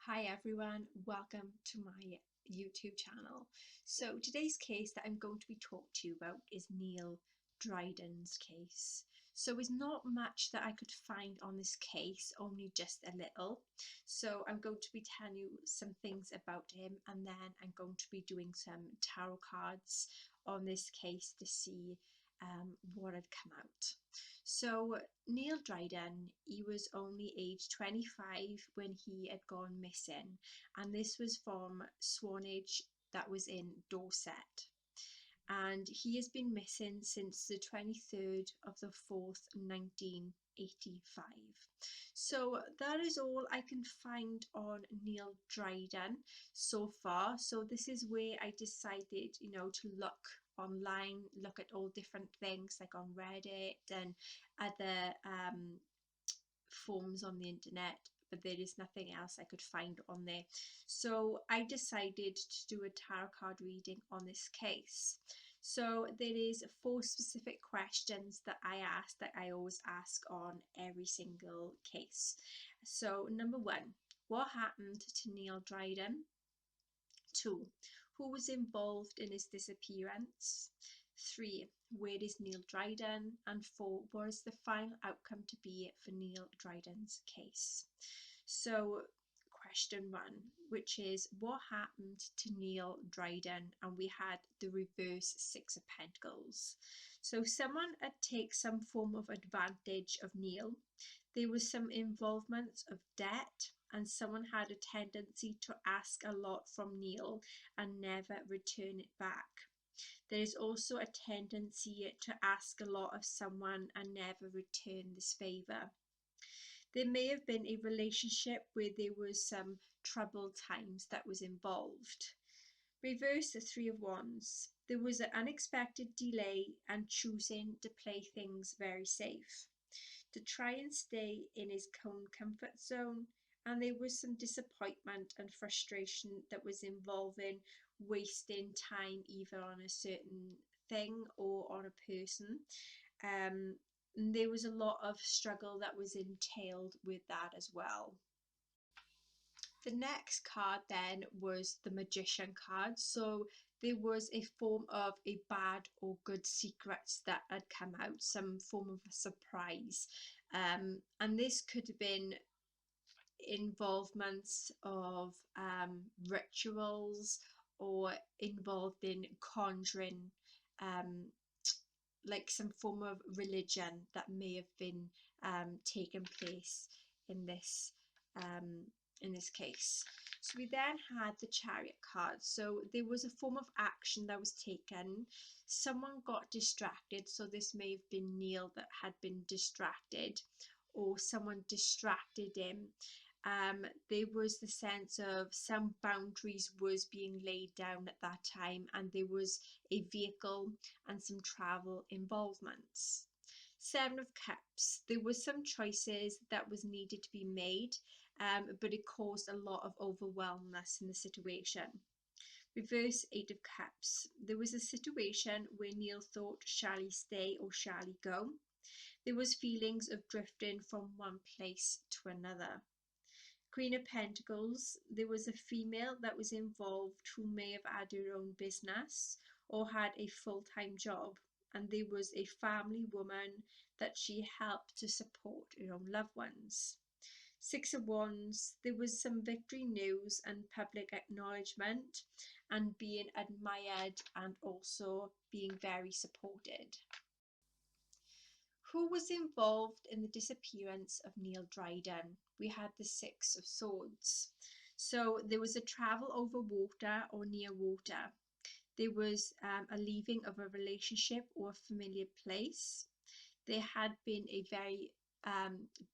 Hi everyone, welcome to my YouTube channel. So today's case that I'm going to be talking to you about is Neil Dryden's case. So there's not much that I could find on this case, only just a little. So I'm going to be telling you some things about him, and then I'm going to be doing some tarot cards on this case to see what had come out. So Neil Dryden, he was only aged 25 when he had gone missing, and this was from Swanage, that was in Dorset. And he has been missing since the 23rd of the 4th, 1985. So that is all I can find on Neil Dryden so far. So this is where I decided, to look online, look at all different things like on Reddit and other forums on the internet, but there is nothing else I could find on there. So I decided to do a tarot card reading on this case. So there is 4 specific questions that I always ask on every single case. So number 1, what happened to Neil Dryden? 2, who was involved in his disappearance? 3, where is Neil Dryden? And 4, what is the final outcome to be for Neil Dryden's case? So question 1, which is what happened to Neil Dryden? And we had the reverse 6 of Pentacles. So someone had taken some form of advantage of Neil. There was some involvement of debt, and someone had a tendency to ask a lot from Neil and never return it back. There is also a tendency to ask a lot of someone and never return this favour. There may have been a relationship where there was some troubled times that was involved. Reverse the 3 of Wands. There was an unexpected delay and choosing to play things very safe, to try and stay in his own comfort zone, and there was some disappointment and frustration that was involving wasting time either on a certain thing or on a person. There was a lot of struggle that was entailed with that as well. The next card then was the Magician card. So there was a form of a bad or good secrets that had come out, some form of a surprise. And this could have been involvements of rituals or involved in conjuring, like some form of religion that may have been taken place in this case. So we then had the Chariot card. So there was a form of action that was taken. Someone got distracted. So this may have been Neil that had been distracted, or someone distracted him. There was the sense of some boundaries was being laid down at that time, and there was a vehicle and some travel involvements. 7 of Cups. There was some choices that was needed to be made, but it caused a lot of overwhelmness in the situation. Reverse 8 of Cups. There was a situation where Neil thought, shall he stay or shall he go? There was feelings of drifting from one place to another. Queen of Pentacles. There was a female that was involved who may have had her own business or had a full-time job, and there was a family woman that she helped to support her own loved ones. 6 of Wands. There was some victory news and public acknowledgement and being admired and also being very supported. Who was involved in the disappearance of Neil Dryden? We had the 6 of Swords. So there was a travel over water or near water. There was a leaving of a relationship or a familiar place. There had been a very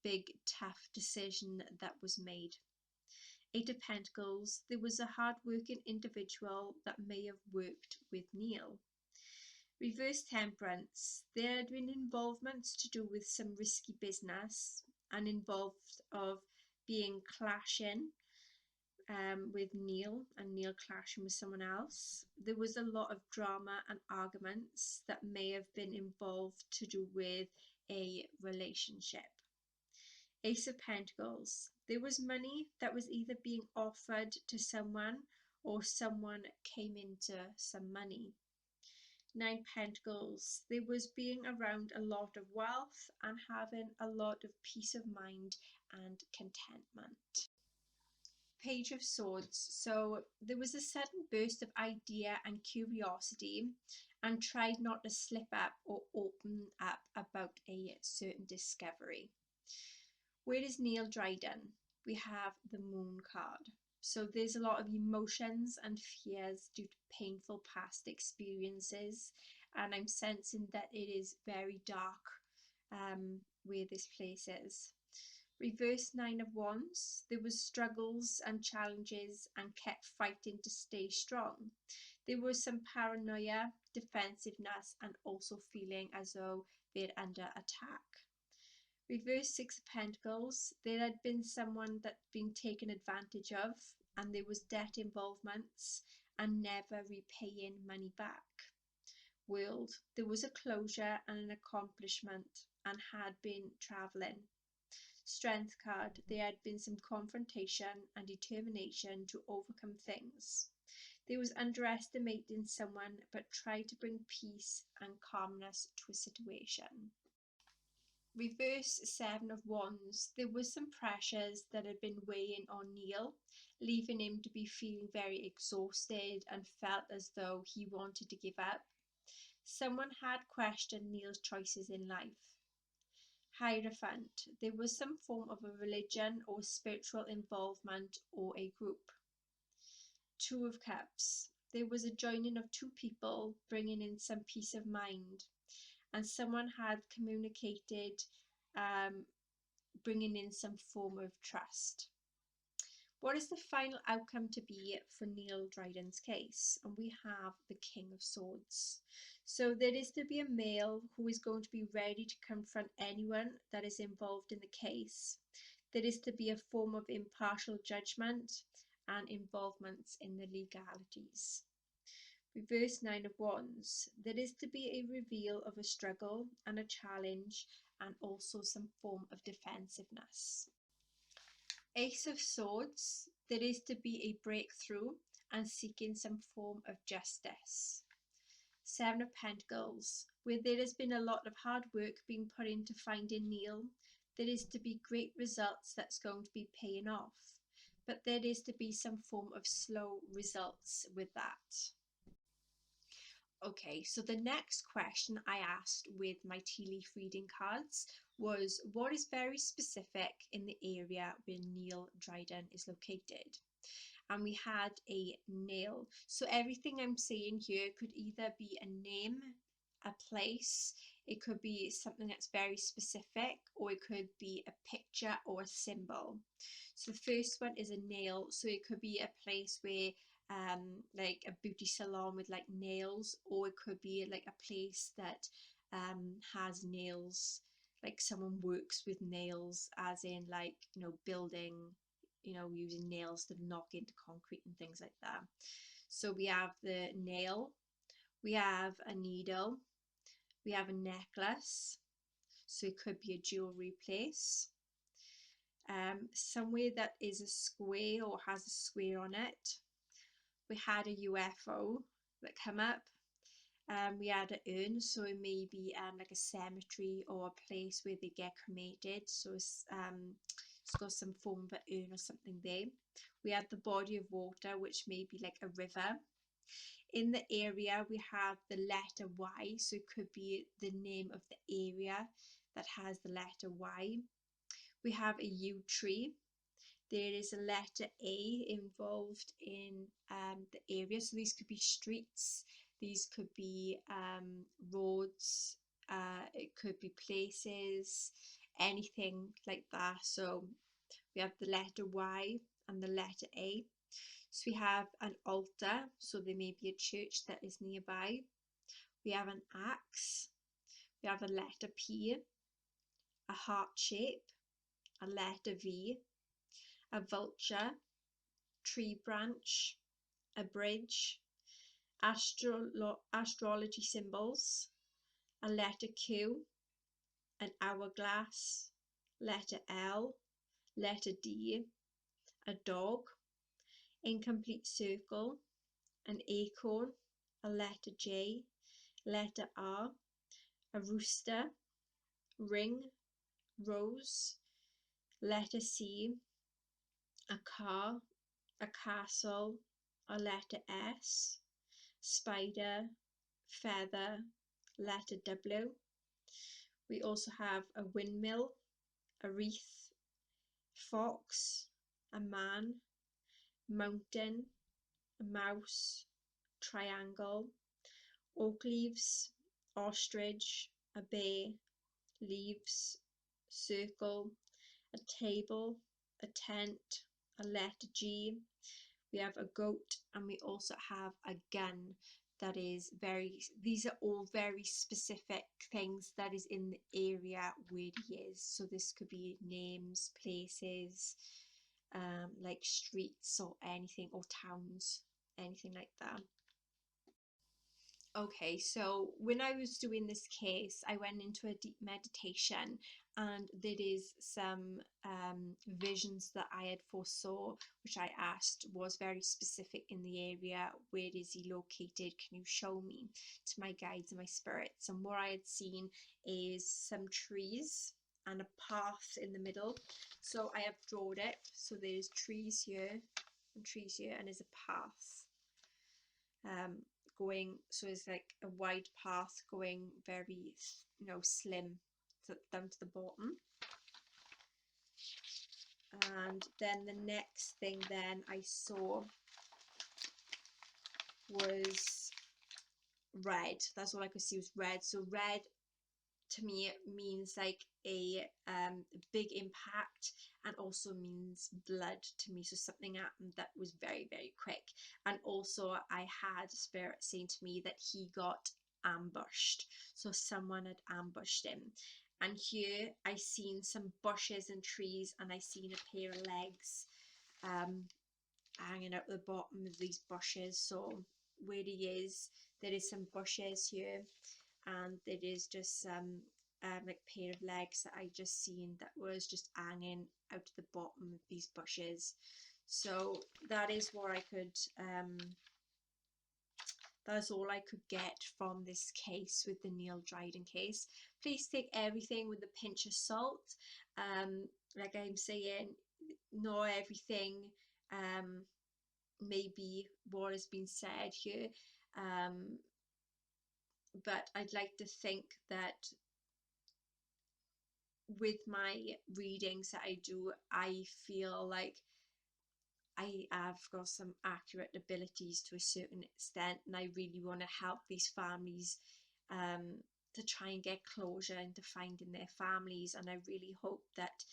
big, tough decision that was made. 8 of Pentacles. There was a hard-working individual that may have worked with Neil. Reverse Temperance. There had been involvements to do with some risky business and involved of being clashing with Neil and Neil clashing with someone else. There was a lot of drama and arguments that may have been involved to do with a relationship. Ace of Pentacles. There was money that was either being offered to someone or someone came into some money. Nine Pentacles. There was being around a lot of wealth and having a lot of peace of mind and contentment. Page of Swords. So there was a sudden burst of idea and curiosity, and tried not to slip up or open up about a certain discovery. Where is Neil Dryden? We have the Moon card. So there's a lot of emotions and fears due to painful past experiences, and I'm sensing that it is very dark where this place is. Reverse Nine of Wands. There was struggles and challenges and kept fighting to stay strong. There was some paranoia, defensiveness, and also feeling as though they're under attack. Reverse Six of Pentacles. There had been someone that'd been taken advantage of, and there was debt involvements and never repaying money back. World. There was a closure and an accomplishment, and had been travelling. Strength card. There had been some confrontation and determination to overcome things. There was underestimating someone, but tried to bring peace and calmness to a situation. Reverse Seven of Wands. There was some pressures that had been weighing on Neil, leaving him to be feeling very exhausted and felt as though he wanted to give up. Someone had questioned Neil's choices in life. Hierophant. There was some form of a religion or spiritual involvement or a group. Two of Cups. There was a joining of two people, bringing in some peace of mind, and someone had communicated, bringing in some form of trust. What is the final outcome to be for Neil Dryden's case? And we have the King of Swords. So there is to be a male who is going to be ready to confront anyone that is involved in the case. There is to be a form of impartial judgment and involvement in the legalities. Reverse Nine of Wands. There is to be a reveal of a struggle and a challenge, and also some form of defensiveness. Ace of Swords. There is to be a breakthrough and seeking some form of justice. Seven of Pentacles. Where there has been a lot of hard work being put into finding Neil, there is to be great results that's going to be paying off. But there is to be some form of slow results with that. Okay, so the next question I asked with my tea leaf reading cards was, what is very specific in the area where Neil Dryden is located? And we had a nail. So everything I'm saying here could either be a name, a place, it could be something that's very specific, or it could be a picture or a symbol. So the first one is a nail. So it could be a place where like a beauty salon with like nails, or it could be like a place that has nails, like someone works with nails, as in like, you know, building, you know, using nails to knock into concrete and things like that. So we have the nail, we have a needle, we have a necklace, so it could be a jewelry place, somewhere that is a square or has a square on it. We had a UFO that come up. We had an urn, so it may be like a cemetery or a place where they get cremated, so it's got some form of an urn or something there. We had the body of water, which may be like a river. In the area we have the letter Y, so it could be the name of the area that has the letter Y. We have a yew tree. There is a letter A involved in the area, so these could be streets, these could be roads, it could be places, anything like that. So we have the letter Y and the letter A. So we have an altar, so there may be a church that is nearby. We have an axe, we have a letter P, a heart shape, a letter V, a vulture, tree branch, a bridge, astrology symbols, a letter Q, an hourglass, letter L, letter D, a dog, incomplete circle, an acorn, a letter J, letter R, a rooster, ring, rose, letter C, a car, a castle, a letter S, spider, feather, letter W. We also have a windmill, a wreath, fox, a man, mountain, a mouse, triangle, oak leaves, ostrich, a bear, leaves, circle, a table, a tent, a letter G. We have a goat, and we also have a gun. That is these are all very specific things that is in the area where he is. So this could be names, places, like streets or anything, or towns, anything like that. Okay, so when I was doing this case, I went into a deep meditation, and there is some visions that I had foresaw, which I asked was very specific in the area. Where is he located? Can you show me? To my guides and my spirits. And what I had seen is some trees and a path in the middle. So I have drawn it. So there's trees here and trees here, and there's a path. Going, so it's like a wide path going very, slim down to the bottom. And then the next thing then I saw was red. That's all I could see was red. So red to me it means like a big impact, and also means blood to me. So something happened that was very, very quick. And also I had spirit saying to me that he got ambushed, so someone had ambushed him. And here I seen some bushes and trees, and I seen a pair of legs hanging out the bottom of these bushes. So where he is, there is some bushes here, and there is just some like pair of legs that I just seen that was just hanging out the bottom of these bushes. So that is what I could that's all I could get from this case with the Neil Dryden case. Please take everything with a pinch of salt. Like I'm saying, not everything maybe what has been said here, but I'd like to think that with my readings that I do, I feel like I have got some accurate abilities to a certain extent, and I really want to help these families to try and get closure into finding their families. And I really hope that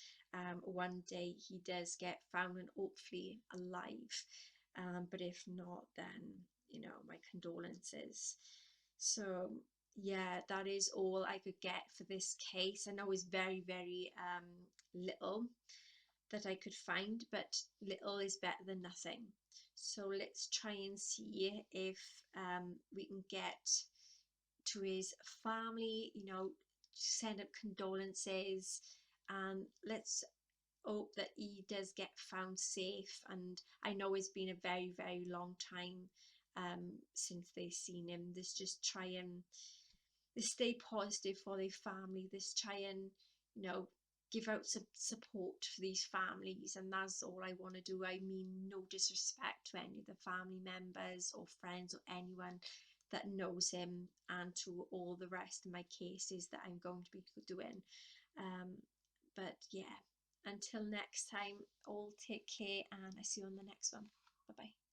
one day he does get found, and hopefully alive. But if not, then my condolences. So yeah, that is all I could get for this case. I know it's very, very little that I could find, but little is better than nothing. So let's try and see if we can get to his family, send up condolences, and let's hope that he does get found safe. And I know it's been a very, very long time since they've seen him. Let's stay positive for their family. Let's try and give out some support for these families, and that's all I want to do. I mean no disrespect to any of the family members or friends or anyone that knows him, and to all the rest of my cases that I'm going to be doing. But yeah, until next time, all take care, and I see you on the next one. Bye bye.